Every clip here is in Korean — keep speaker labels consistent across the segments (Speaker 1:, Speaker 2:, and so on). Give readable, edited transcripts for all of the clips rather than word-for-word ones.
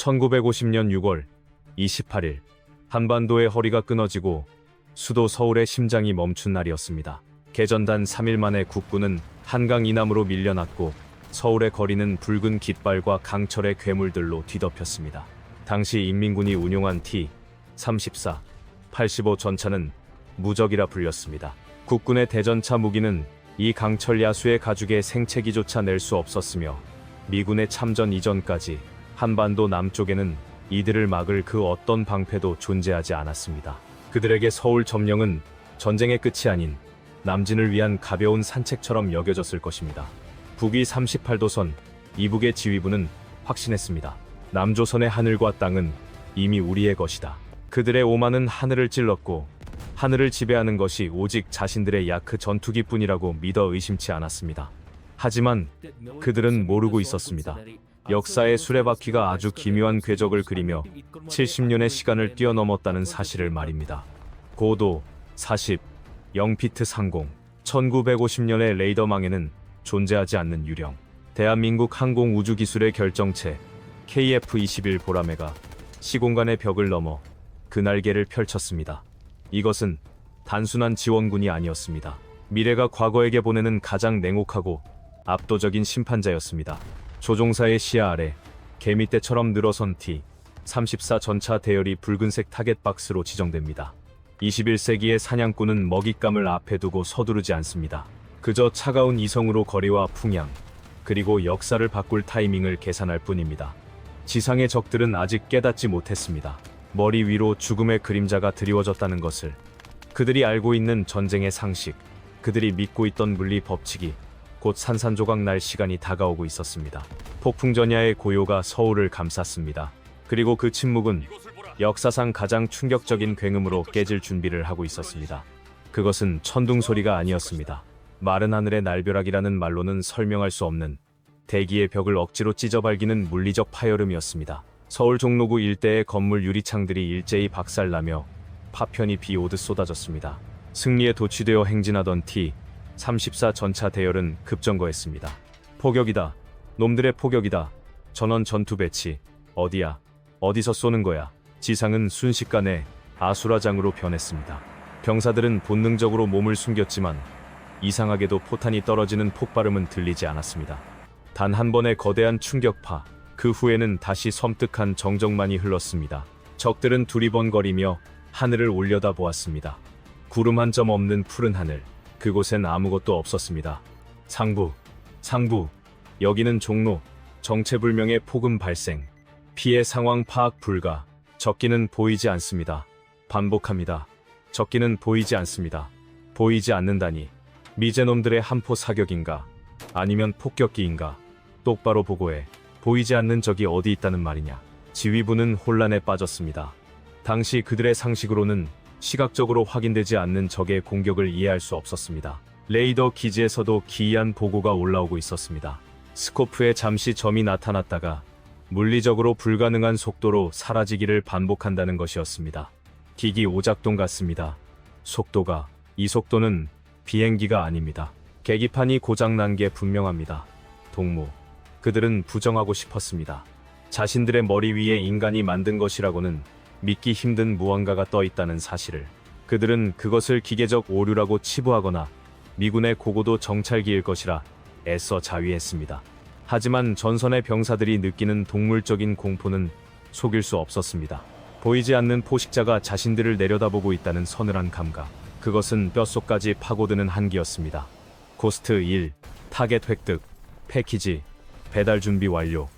Speaker 1: 1950년 6월 28일 한반도의 허리가 끊어지고 수도 서울의 심장이 멈춘 날이었습니다. 개전단 3일 만에 국군은 한강 이남으로 밀려났고 서울의 거리는 붉은 깃발과 강철의 괴물들로 뒤덮였습니다. 당시 인민군이 운용한 T-34, 85 전차는 무적이라 불렸습니다. 국군의 대전차 무기는 이 강철 야수의 가죽에 생채기조차 낼 수 없었으며 미군의 참전 이전까지 한반도 남쪽에는 이들을 막을 그 어떤 방패도 존재하지 않았습니다. 그들에게 서울 점령은 전쟁의 끝이 아닌 남진을 위한 가벼운 산책처럼 여겨졌을 것입니다. 북위 38도선 이북의 지휘부는 확신했습니다. 남조선의 하늘과 땅은 이미 우리의 것이다. 그들의 오만은 하늘을 찔렀고 하늘을 지배하는 것이 오직 자신들의 야크 전투기뿐이라고 믿어 의심치 않았습니다. 하지만 그들은 모르고 있었습니다. 역사의 수레바퀴가 아주 기묘한 궤적을 그리며 70년의 시간을 뛰어넘었다는 사실을 말입니다. 고도 40, 0피트 상공, 1950년의 레이더망에는 존재하지 않는 유령, 대한민국 항공우주기술의 결정체 KF-21 보라매가 시공간의 벽을 넘어 그 날개를 펼쳤습니다. 이것은 단순한 지원군이 아니었습니다. 미래가 과거에게 보내는 가장 냉혹하고 압도적인 심판자였습니다. 조종사의 시야 아래 개미떼처럼 늘어선 T-34 전차 대열이 붉은색 타겟 박스로 지정됩니다. 21세기의 사냥꾼은 먹잇감을 앞에 두고 서두르지 않습니다. 그저 차가운 이성으로 거리와 풍향, 그리고 역사를 바꿀 타이밍을 계산할 뿐입니다. 지상의 적들은 아직 깨닫지 못했습니다. 머리 위로 죽음의 그림자가 드리워졌다는 것을. 그들이 알고 있는 전쟁의 상식, 그들이 믿고 있던 물리 법칙이 곧 산산조각 날 시간이 다가오고 있었습니다. 폭풍전야의 고요가 서울을 감쌌습니다. 그리고 그 침묵은 역사상 가장 충격적인 굉음으로 깨질 준비를 하고 있었습니다. 그것은 천둥 소리가 아니었습니다. 마른 하늘의 날벼락이라는 말로는 설명할 수 없는 대기의 벽을 억지로 찢어발기는 물리적 파열음이었습니다. 서울 종로구 일대의 건물 유리창들이 일제히 박살나며 파편이 비 오듯 쏟아졌습니다. 승리에 도취되어 행진하던 T-34 전차 대열은 급정거했습니다. 포격이다. 놈들의 포격이다. 전원 전투 배치. 어디야? 어디서 쏘는 거야? 지상은 순식간에 아수라장으로 변했습니다. 병사들은 본능적으로 몸을 숨겼지만 이상하게도 포탄이 떨어지는 폭발음은 들리지 않았습니다. 단 한 번의 거대한 충격파, 그 후에는 다시 섬뜩한 정적만이 흘렀습니다. 적들은 두리번거리며 하늘을 올려다보았습니다. 구름 한 점 없는 푸른 하늘, 그곳엔 아무것도 없었습니다. 상부, 여기는 종로, 정체불명의 폭음 발생, 피해 상황 파악 불가, 적기는 보이지 않습니다. 반복합니다. 적기는 보이지 않습니다. 보이지 않는다니, 미제놈들의 한포 사격인가? 아니면 폭격기인가? 똑바로 보고해. 보이지 않는 적이 어디 있다는 말이냐? 지휘부는 혼란에 빠졌습니다. 당시 그들의 상식으로는 시각적으로 확인되지 않는 적의 공격을 이해할 수 없었습니다. 레이더 기지에서도 기이한 보고가 올라오고 있었습니다. 스코프에 잠시 점이 나타났다가 물리적으로 불가능한 속도로 사라지기를 반복한다는 것이었습니다. 기기 오작동 같습니다. 이 속도는 비행기가 아닙니다. 계기판이 고장난 게 분명합니다. 동무. 그들은 부정하고 싶었습니다. 자신들의 머리 위에 인간이 만든 것이라고는 믿기 힘든 무언가가 떠 있다는 사실을. 그들은 그것을 기계적 오류라고 치부하거나 미군의 고고도 정찰기일 것이라 애써 자위했습니다. 하지만 전선의 병사들이 느끼는 동물적인 공포는 속일 수 없었습니다. 보이지 않는 포식자가 자신들을 내려다보고 있다는 서늘한 감각. 그것은 뼛속까지 파고드는 한기였습니다. 고스트 1, 타겟 획득, 패키지, 배달 준비 완료.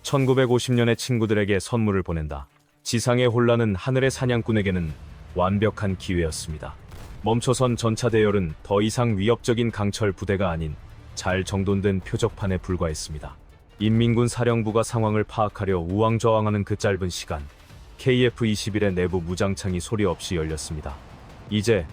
Speaker 1: 1950년의 친구들에게 선물을 보낸다. 지상의 혼란은 하늘의 사냥꾼에게는 완벽한 기회였습니다. 멈춰선 전차 대열은 더 이상 위협적인 강철 부대가 아닌 잘 정돈된 표적판에 불과했습니다. 인민군 사령부가 상황을 파악하려 우왕좌왕하는 그 짧은 시간, KF-21의 내부 무장창이 소리 없이 열렸습니다. 이제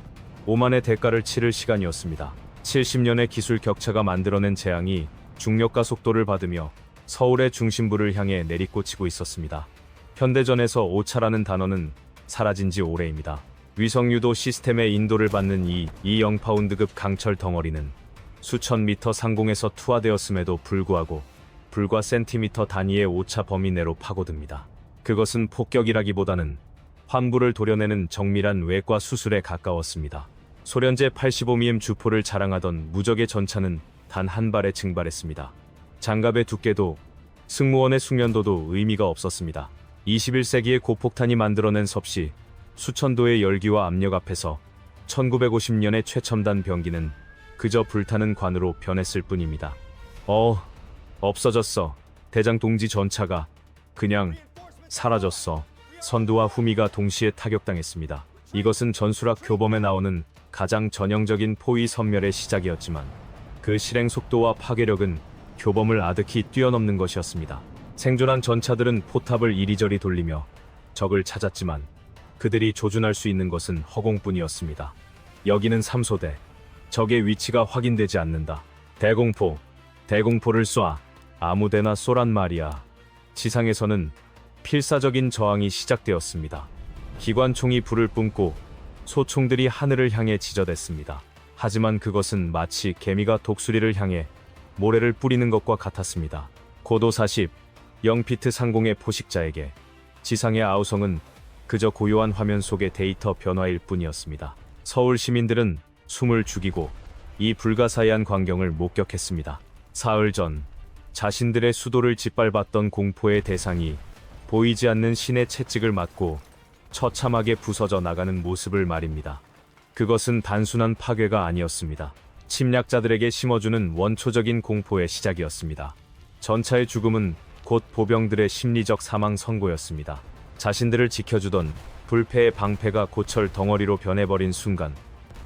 Speaker 1: 오만의 대가를 치를 시간이었습니다. 70년의 기술 격차가 만들어낸 재앙이 중력과 속도를 받으며 서울의 중심부를 향해 내리꽂히고 있었습니다. 현대전에서 오차라는 단어는 사라진 지 오래입니다. 위성유도 시스템의 인도를 받는 이 0파운드급 강철 덩어리는 수천 미터 상공에서 투하되었음에도 불구하고 불과 센티미터 단위의 오차 범위 내로 파고듭니다. 그것은 폭격이라기보다는 환부를 도려내는 정밀한 외과 수술에 가까웠습니다. 소련제 85mm 주포를 자랑하던 무적의 전차는 단 한 발에 증발했습니다. 장갑의 두께도 승무원의 숙련도도 의미가 없었습니다. 21세기의 고폭탄이 만들어낸 섭씨 수천도의 열기와 압력 앞에서 1950년의 최첨단 병기는 그저 불타는 관으로 변했을 뿐입니다. 없어졌어. 대장 동지 전차가 그냥 사라졌어. 선두와 후미가 동시에 타격당했습니다. 이것은 전술학 교범에 나오는 가장 전형적인 포위 섬멸의 시작이었지만 그 실행 속도와 파괴력은 교범을 아득히 뛰어넘는 것이었습니다. 생존한 전차들은 포탑을 이리저리 돌리며 적을 찾았지만 그들이 조준할 수 있는 것은 허공뿐이었습니다. 여기는 3소대. 적의 위치가 확인되지 않는다. 대공포를 쏴. 아무데나 쏘란 말이야. 지상에서는 필사적인 저항이 시작되었습니다. 기관총이 불을 뿜고 소총들이 하늘을 향해 지저댔습니다. 하지만 그것은 마치 개미가 독수리를 향해 모래를 뿌리는 것과 같았습니다. 고도 40, 0피트 상공의 포식자에게 지상의 아우성은 그저 고요한 화면 속의 데이터 변화일 뿐이었습니다. 서울 시민들은 숨을 죽이고 이 불가사의한 광경을 목격했습니다. 사흘 전 자신들의 수도를 짓밟았던 공포의 대상이 보이지 않는 신의 채찍을 맞고 처참하게 부서져 나가는 모습을 말입니다. 그것은 단순한 파괴가 아니었습니다. 침략자들에게 심어주는 원초적인 공포의 시작이었습니다. 전차의 죽음은 곧 보병들의 심리적 사망 선고였습니다. 자신들을 지켜주던 불패의 방패가 고철 덩어리로 변해버린 순간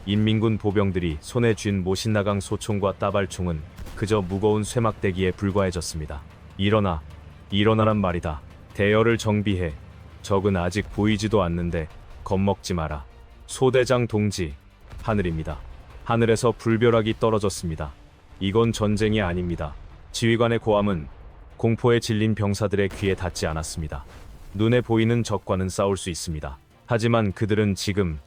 Speaker 1: 인민군 보병들이 손에 쥔 모신나강 소총과 따발총은 그저 무거운 쇠막대기에 불과해졌습니다. 일어나란 말이다. 대열을 정비해. 적은 아직 보이지도 않는데 겁먹지 마라. 소대장 동지, 하늘입니다. 하늘에서 불벼락이 떨어졌습니다. 이건 전쟁이 아닙니다. 지휘관의 고함은 공포에 질린 병사들의 귀에 닿지 않았습니다. 눈에 보이는 적과는 싸울 수 있습니다. 하지만 그들은 지금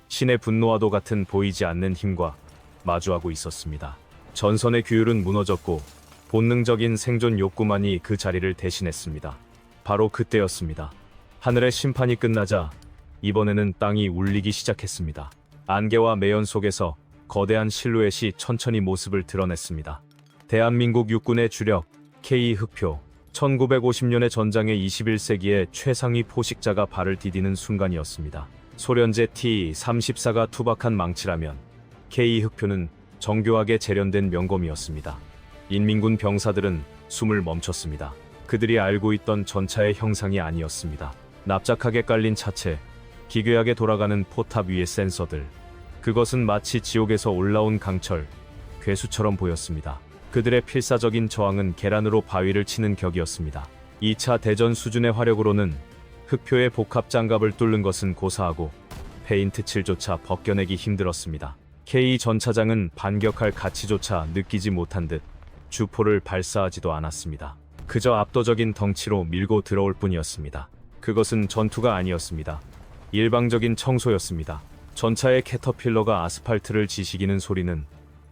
Speaker 1: 신의 분노와도 같은 보이지 않는 힘과 마주하고 있었습니다. 전선의 규율은 무너졌고 본능적인 생존 욕구만이 그 자리를 대신했습니다. 바로 그때였습니다. 하늘의 심판이 끝나자 이번에는 땅이 울리기 시작했습니다. 안개와 매연 속에서 거대한 실루엣이 천천히 모습을 드러냈습니다. 대한민국 육군의 주력 K 흑표. 1950년의 전장의 21세기의 최상위 포식자가 발을 디디는 순간이었습니다. 소련제 T-34가 투박한 망치라면 K 흑표는 정교하게 재련된 명검이었습니다. 인민군 병사들은 숨을 멈췄습니다. 그들이 알고 있던 전차의 형상이 아니었습니다. 납작하게 깔린 차체, 기괴하게 돌아가는 포탑 위의 센서들. 그것은 마치 지옥에서 올라온 강철, 괴수처럼 보였습니다. 그들의 필사적인 저항은 계란으로 바위를 치는 격이었습니다. 2차 대전 수준의 화력으로는 흑표의 복합 장갑을 뚫는 것은 고사하고 페인트 칠조차 벗겨내기 힘들었습니다. K 전차장은 반격할 가치조차 느끼지 못한 듯 주포를 발사하지도 않았습니다. 그저 압도적인 덩치로 밀고 들어올 뿐이었습니다. 그것은 전투가 아니었습니다. 일방적인 청소였습니다. 전차의 캐터필러가 아스팔트를 지시기는 소리는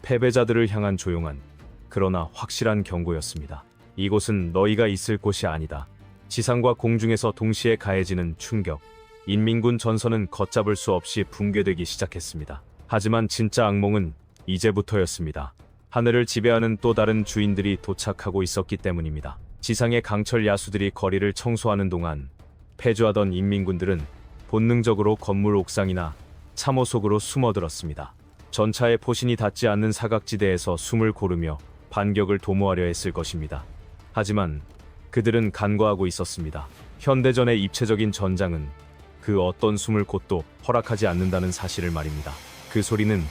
Speaker 1: 패배자들을 향한 조용한 그러나 확실한 경고였습니다. 이곳은 너희가 있을 곳이 아니다. 지상과 공중에서 동시에 가해지는 충격. 인민군 전선은 걷잡을 수 없이 붕괴되기 시작했습니다. 하지만 진짜 악몽은 이제부터였습니다. 하늘을 지배하는 또 다른 주인들이 도착하고 있었기 때문입니다. 지상의 강철 야수들이 거리를 청소하는 동안 패주하던 인민군들은 본능적으로 건물 옥상이나 참호 속으로 숨어들었습니다. 전차의 포신이 닿지 않는 사각지대에서 숨을 고르며 반격을 도모하려 했을 것입니다. 하지만 그들은 간과하고 있었습니다. 현대전의 입체적인 전장은 그 어떤 숨을 곳도 허락하지 않는다는 사실을 말입니다. 그 소리는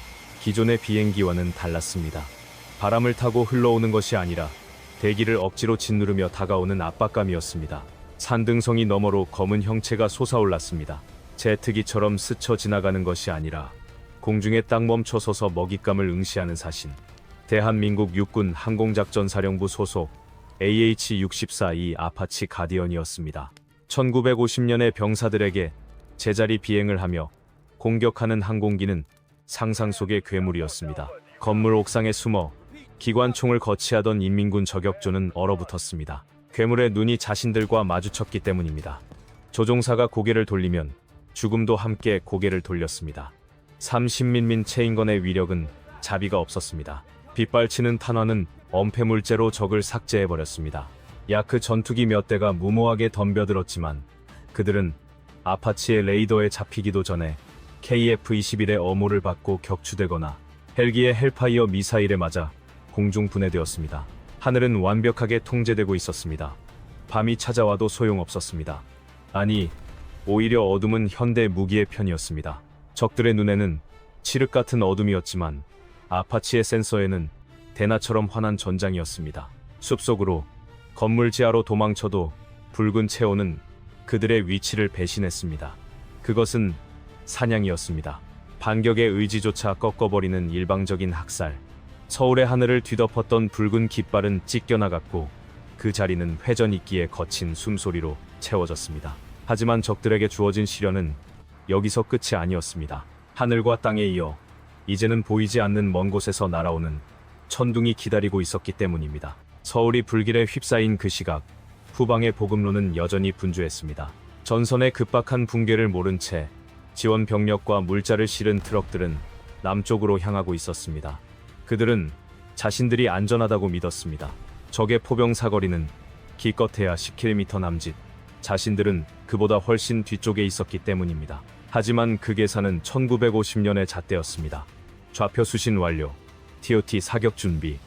Speaker 1: 기존의 비행기와는 달랐습니다. 바람을 타고 흘러오는 것이 아니라 대기를 억지로 짓누르며 다가오는 압박감이었습니다. 산등성이 너머로 검은 형체가 솟아올랐습니다. 제트기처럼 스쳐 지나가는 것이 아니라 공중에 딱 멈춰 서서 먹잇감을 응시하는 사신. 대한민국 육군 항공작전사령부 소속 AH-64E 아파치 가디언이었습니다. 1950년의 병사들에게 제자리 비행을 하며 공격하는 항공기는 상상 속의 괴물이었습니다. 건물 옥상에 숨어 기관총을 거치하던 인민군 저격조는 얼어붙었습니다. 괴물의 눈이 자신들과 마주쳤기 때문입니다. 조종사가 고개를 돌리면 죽음도 함께 고개를 돌렸습니다. 30mm 체인건의 위력은 자비가 없었습니다. 빗발치는 탄환은 엄폐물제로 적을 삭제해버렸습니다. 야크 전투기 몇 대가 무모하게 덤벼들었지만 그들은 아파치의 레이더에 잡히기도 전에 KF-21의 어모를 받고 격추되거나 헬기의 헬파이어 미사일에 맞아 공중 분해되었습니다. 하늘은 완벽하게 통제되고 있었습니다. 밤이 찾아와도 소용없었습니다. 아니, 오히려 어둠은 현대 무기의 편이었습니다. 적들의 눈에는 칠흑 같은 어둠이었지만 아파치의 센서에는 대나처럼 환한 전장이었습니다. 숲속으로 건물 지하로 도망쳐도 붉은 체온은 그들의 위치를 배신했습니다. 그것은 사냥이었습니다. 반격의 의지조차 꺾어버리는 일방적인 학살. 서울의 하늘을 뒤덮었던 붉은 깃발은 찢겨나갔고 그 자리는 회전익기의 거친 숨소리로 채워졌습니다. 하지만 적들에게 주어진 시련은 여기서 끝이 아니었습니다. 하늘과 땅에 이어 이제는 보이지 않는 먼 곳에서 날아오는 천둥이 기다리고 있었기 때문입니다. 서울이 불길에 휩싸인 그 시각, 후방의 보급로는 여전히 분주했습니다. 전선의 급박한 붕괴를 모른 채 지원 병력과 물자를 실은 트럭들은 남쪽으로 향하고 있었습니다. 그들은 자신들이 안전하다고 믿었습니다. 적의 포병 사거리는 기껏해야 10km 남짓, 자신들은 그보다 훨씬 뒤쪽에 있었기 때문입니다. 하지만 그 계산은 1950년에 잣대였습니다. 좌표 수신 완료. TOT 사격 준비.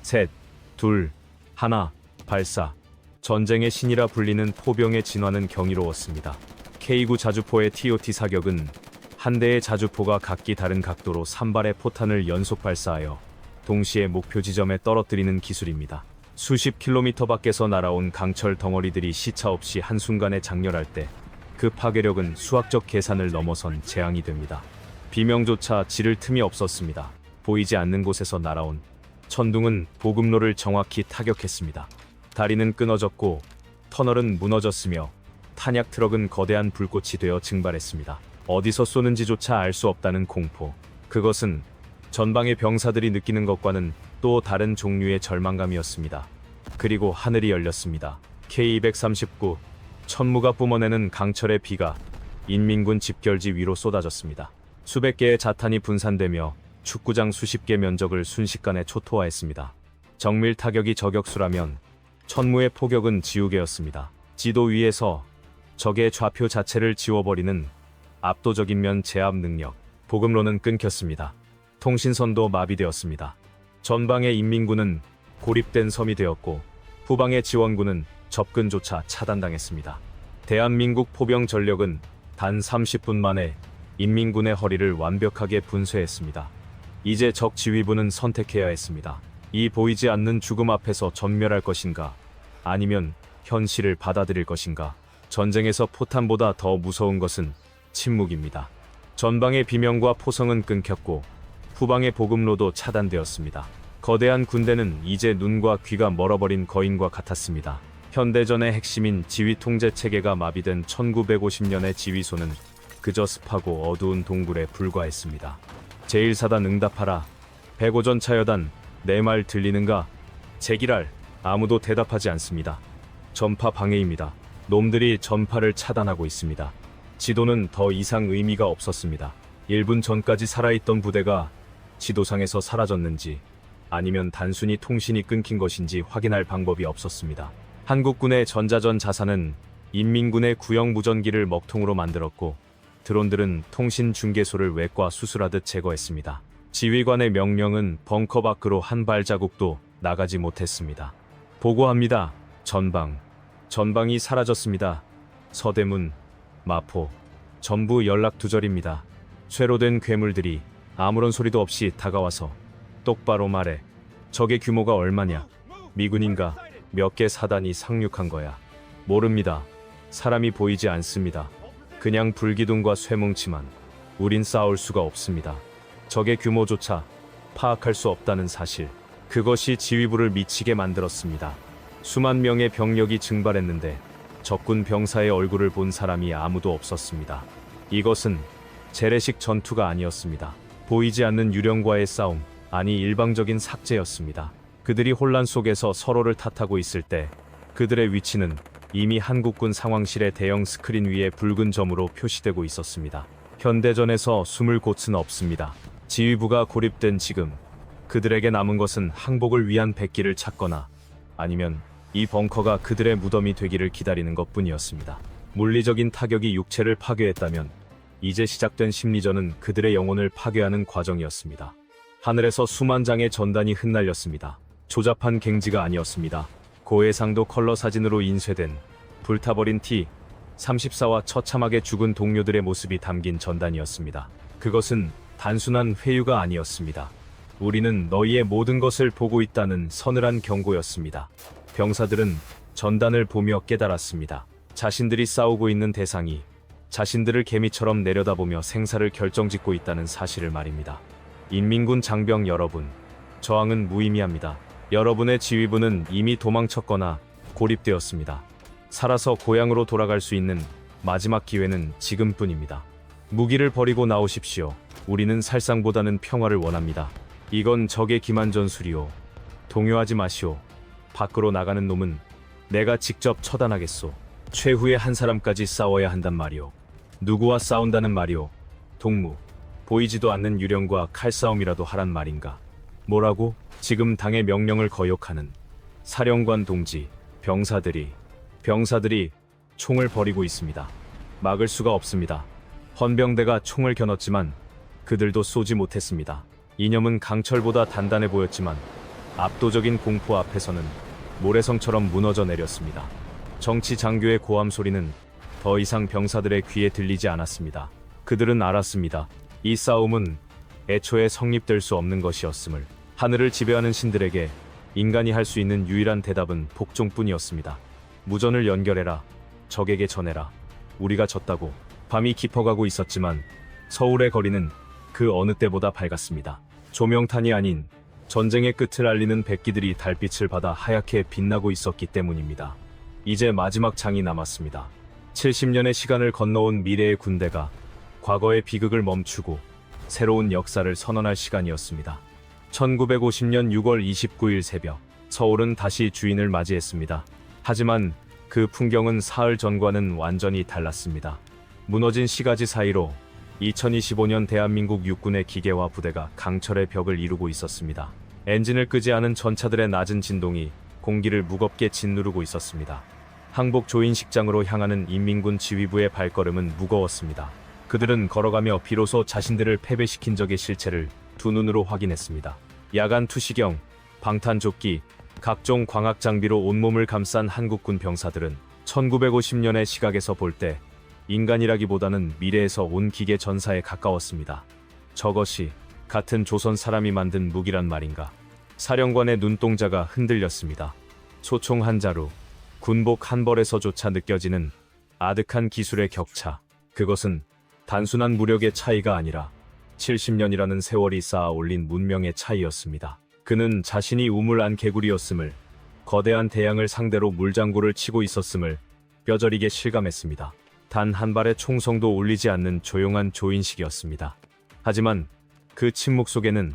Speaker 1: 셋, 둘, 하나, 발사. 전쟁의 신이라 불리는 포병의 진화는 경이로웠습니다. K9 자주포의 TOT 사격은 한 대의 자주포가 각기 다른 각도로 3발의 포탄을 연속 발사하여 동시에 목표 지점에 떨어뜨리는 기술입니다. 수십 킬로미터 밖에서 날아온 강철 덩어리들이 시차 없이 한순간에 장렬할 때 그 파괴력은 수학적 계산을 넘어선 재앙이 됩니다. 비명조차 지를 틈이 없었습니다. 보이지 않는 곳에서 날아온 천둥은 보급로를 정확히 타격했습니다. 다리는 끊어졌고 터널은 무너졌으며 탄약 트럭은 거대한 불꽃이 되어 증발했습니다. 어디서 쏘는지조차 알 수 없다는 공포. 그것은 전방의 병사들이 느끼는 것과는 또 다른 종류의 절망감이었습니다. 그리고 하늘이 열렸습니다. K239 천무가 뿜어내는 강철의 비가 인민군 집결지 위로 쏟아졌습니다. 수백 개의 자탄이 분산되며 축구장 수십 개 면적을 순식간에 초토화했습니다. 정밀 타격이 저격수라면 천무의 포격은 지우개였습니다. 지도 위에서 적의 좌표 자체를 지워버리는 압도적인 면 제압 능력. 보급로는 끊겼습니다. 통신선도 마비되었습니다. 전방의 인민군은 고립된 섬이 되었고 후방의 지원군은 접근조차 차단당했습니다. 대한민국 포병 전력은 단 30분 만에 인민군의 허리를 완벽하게 분쇄했습니다. 이제 적 지휘부는 선택해야 했습니다. 이 보이지 않는 죽음 앞에서 전멸할 것인가, 아니면 현실을 받아들일 것인가. 전쟁에서 포탄보다 더 무서운 것은 침묵입니다. 전방의 비명과 포성은 끊겼고 후방의 보급로도 차단되었습니다. 거대한 군대는 이제 눈과 귀가 멀어버린 거인과 같았습니다. 현대전의 핵심인 지휘 통제 체계가 마비된 1950년의 지휘소는 그저 습하고 어두운 동굴에 불과했습니다. 제1사단 응답하라. 105전 차여단, 내 말 들리는가? 제기랄. 아무도 대답하지 않습니다. 전파 방해입니다. 놈들이 전파를 차단하고 있습니다. 지도는 더 이상 의미가 없었습니다. 1분 전까지 살아있던 부대가 지도상에서 사라졌는지 아니면 단순히 통신이 끊긴 것인지 확인할 방법이 없었습니다. 한국군의 전자전 자산은 인민군의 구형 무전기를 먹통으로 만들었고 드론들은 통신 중계소를 외과 수술하듯 제거했습니다. 지휘관의 명령은 벙커 밖으로 한 발자국도 나가지 못했습니다. 보고합니다. 전방이 사라졌습니다. 서대문, 마포, 전부 연락 두절입니다. 쇠로된 괴물들이 아무런 소리도 없이 다가와서 똑바로 말해. 적의 규모가 얼마냐? 미군인가? 몇 개 사단이 상륙한 거야? 모릅니다. 사람이 보이지 않습니다. 그냥 불기둥과 쇠뭉치만. 우린 싸울 수가 없습니다. 적의 규모조차 파악할 수 없다는 사실. 그것이 지휘부를 미치게 만들었습니다. 수만 명의 병력이 증발했는데 적군 병사의 얼굴을 본 사람이 아무도 없었습니다. 이것은 재래식 전투가 아니었습니다. 보이지 않는 유령과의 싸움, 아니 일방적인 삭제였습니다. 그들이 혼란 속에서 서로를 탓하고 있을 때 그들의 위치는 이미 한국군 상황실의 대형 스크린 위에 붉은 점으로 표시되고 있었습니다. 현대전에서 숨을 곳은 없습니다. 지휘부가 고립된 지금 그들에게 남은 것은 항복을 위한 백기를 찾거나 아니면 이 벙커가 그들의 무덤이 되기를 기다리는 것뿐이었습니다. 물리적인 타격이 육체를 파괴했다면 이제 시작된 심리전은 그들의 영혼을 파괴하는 과정이었습니다. 하늘에서 수만 장의 전단이 흩날렸습니다. 조잡한 갱지가 아니었습니다. 고해상도 컬러 사진으로 인쇄된 불타버린 T-34와 처참하게 죽은 동료들의 모습이 담긴 전단이었습니다. 그것은 단순한 회유가 아니었습니다. 우리는 너희의 모든 것을 보고 있다는 서늘한 경고였습니다. 병사들은 전단을 보며 깨달았습니다. 자신들이 싸우고 있는 대상이 자신들을 개미처럼 내려다보며 생사를 결정짓고 있다는 사실을 말입니다. 인민군 장병 여러분, 저항은 무의미합니다. 여러분의 지휘부는 이미 도망쳤거나 고립되었습니다. 살아서 고향으로 돌아갈 수 있는 마지막 기회는 지금뿐입니다. 무기를 버리고 나오십시오. 우리는 살상보다는 평화를 원합니다. 이건 적의 기만 전술이오. 동요하지 마시오. 밖으로 나가는 놈은 내가 직접 처단하겠소. 최후의 한 사람까지 싸워야 한단 말이오. 누구와 싸운다는 말이오. 동무. 보이지도 않는 유령과 칼싸움이라도 하란 말인가. 뭐라고? 지금 당의 명령을 거역하는 사령관 동지, 병사들이 총을 버리고 있습니다. 막을 수가 없습니다. 헌병대가 총을 겨눴지만 그들도 쏘지 못했습니다. 이념은 강철보다 단단해 보였지만 압도적인 공포 앞에서는 모래성처럼 무너져 내렸습니다. 정치 장교의 고함 소리는 더 이상 병사들의 귀에 들리지 않았습니다. 그들은 알았습니다. 이 싸움은 애초에 성립될 수 없는 것이었음을. 하늘을 지배하는 신들에게 인간이 할 수 있는 유일한 대답은 복종뿐이었습니다. 무전을 연결해라. 적에게 전해라. 우리가 졌다고. 밤이 깊어가고 있었지만 서울의 거리는 그 어느 때보다 밝았습니다. 조명탄이 아닌 전쟁의 끝을 알리는 백기들이 달빛을 받아 하얗게 빛나고 있었기 때문입니다. 이제 마지막 장이 남았습니다. 70년의 시간을 건너온 미래의 군대가 과거의 비극을 멈추고 새로운 역사를 선언할 시간이었습니다. 1950년 6월 29일 새벽, 서울은 다시 주인을 맞이했습니다. 하지만 그 풍경은 사흘 전과는 완전히 달랐습니다. 무너진 시가지 사이로 2025년 대한민국 육군의 기계화 부대가 강철의 벽을 이루고 있었습니다. 엔진을 끄지 않은 전차들의 낮은 진동이 공기를 무겁게 짓누르고 있었습니다. 항복 조인식장으로 향하는 인민군 지휘부의 발걸음은 무거웠습니다. 그들은 걸어가며 비로소 자신들을 패배시킨 적의 실체를 두 눈으로 확인했습니다. 야간 투시경, 방탄조끼, 각종 광학 장비로 온몸을 감싼 한국군 병사들은 1950년의 시각에서 볼 때 인간이라기보다는 미래에서 온 기계 전사에 가까웠습니다. 저것이 같은 조선 사람이 만든 무기란 말인가. 사령관의 눈동자가 흔들렸습니다. 소총 한 자루, 군복 한 벌에서조차 느껴지는 아득한 기술의 격차. 그것은 단순한 무력의 차이가 아니라 70년이라는 세월이 쌓아 올린 문명의 차이였습니다. 그는 자신이 우물안 개구리였음을, 거대한 태양을 상대로 물장구를 치고 있었음을 뼈저리게 실감했습니다. 단 한 발의 총성도 울리지 않는 조용한 조인식이었습니다. 하지만 그 침묵 속에는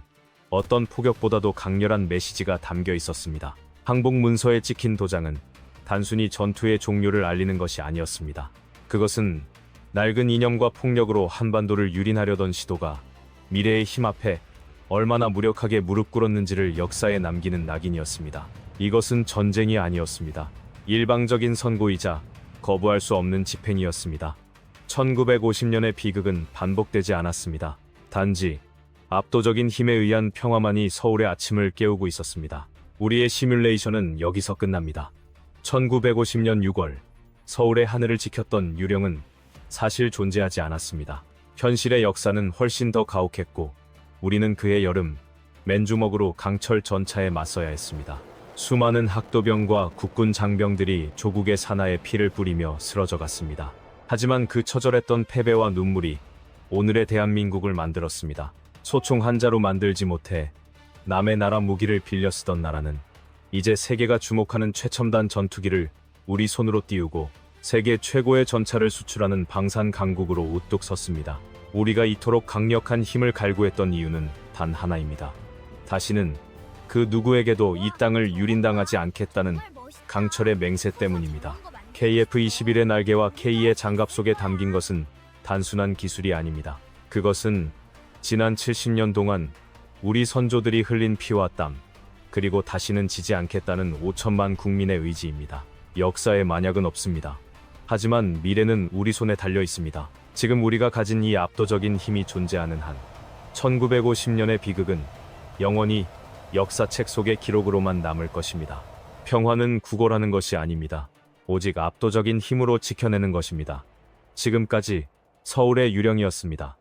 Speaker 1: 어떤 폭격보다도 강렬한 메시지가 담겨 있었습니다. 항복 문서에 찍힌 도장은 단순히 전투의 종료를 알리는 것이 아니었습니다. 그것은 낡은 이념과 폭력으로 한반도를 유린하려던 시도가 미래의 힘 앞에 얼마나 무력하게 무릎 꿇었는지를 역사에 남기는 낙인이었습니다. 이것은 전쟁이 아니었습니다. 일방적인 선고이자 거부할 수 없는 집행이었습니다. 1950년의 비극은 반복되지 않았습니다. 단지 압도적인 힘에 의한 평화만이 서울의 아침을 깨우고 있었습니다. 우리의 시뮬레이션은 여기서 끝납니다. 1950년 6월, 서울의 하늘을 지켰던 유령은 사실 존재하지 않았습니다. 현실의 역사는 훨씬 더 가혹했고 우리는 그해 여름 맨주먹으로 강철 전차에 맞서야 했습니다. 수많은 학도병과 국군 장병들이 조국의 사나에 피를 뿌리며 쓰러져 갔습니다. 하지만 그 처절했던 패배와 눈물이 오늘의 대한민국을 만들었습니다. 소총 한 자루 만들지 못해 남의 나라 무기를 빌려 쓰던 나라는 이제 세계가 주목하는 최첨단 전투기를 우리 손으로 띄우고 세계 최고의 전차를 수출하는 방산 강국으로 우뚝 섰습니다. 우리가 이토록 강력한 힘을 갈구했던 이유는 단 하나입니다. 다시는 그 누구에게도 이 땅을 유린당하지 않겠다는 강철의 맹세 때문입니다. KF-21의 날개와 K의 장갑 속에 담긴 것은 단순한 기술이 아닙니다. 그것은 지난 70년 동안 우리 선조들이 흘린 피와 땀, 그리고 다시는 지지 않겠다는 5천만 국민의 의지입니다. 역사에 만약은 없습니다. 하지만 미래는 우리 손에 달려 있습니다. 지금 우리가 가진 이 압도적인 힘이 존재하는 한 1950년의 비극은 영원히 역사책 속의 기록으로만 남을 것입니다. 평화는 구걸하는 것이 아닙니다. 오직 압도적인 힘으로 지켜내는 것입니다. 지금까지 서울의 유령이었습니다.